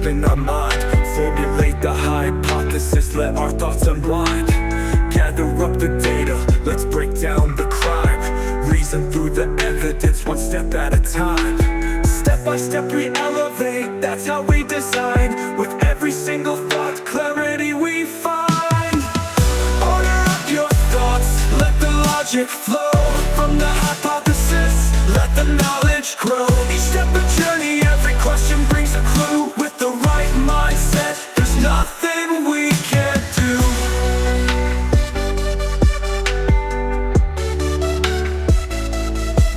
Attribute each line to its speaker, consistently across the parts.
Speaker 1: open our mind, formulate the hypothesis, let our thoughts unwind. Gather up the data, let's break down the crime, reason through the evidence, one step at a time. Step by step we elevate, that's how we design. With every single thought, clarity we find. Order up your thoughts, let the logic flow. From the hypothesis, let the knowledge grow. Each step a journey, every question brings a clue. With the right mindset, there's nothing we can't do.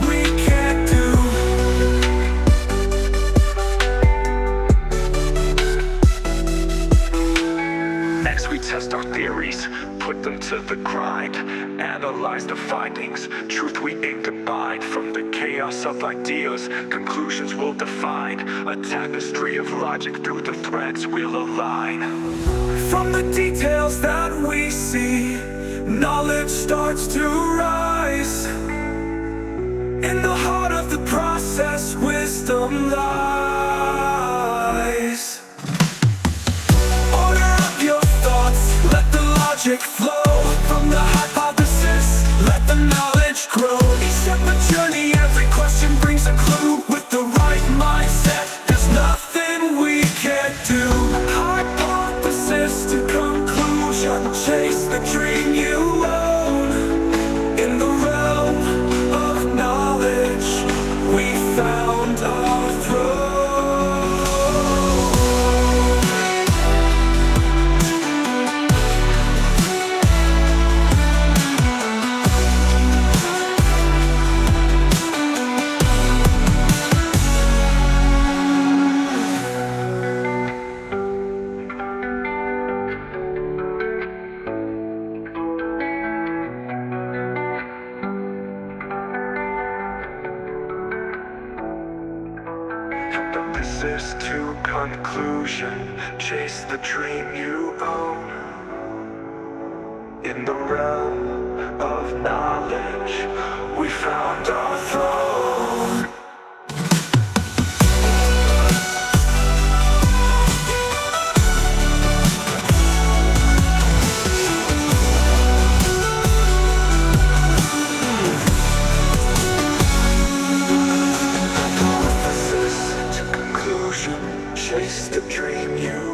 Speaker 1: We can't do. Next we test our theories, put them to the grind, analyze the findings, truth we aim to bind. From the chaos of ideas, conclusions we'll define, a tapestry of logic, through the threads we'll align. From the details that we see, knowledge starts to rise. In the heart of the process, wisdom lies. Order up your thoughts, let the logic flow. From the hypothesis, let the knowledge grow. Each step a journey, every question brings a clue. With the right mindset, there's nothing we can't do. Hypothesis to conclusion, chase the dream you own. In the realm of knowledge, we found our throne. Hypothesis to conclusion, chase the dream you own. In the realm of knowledge, we found our throne. Chase the dream you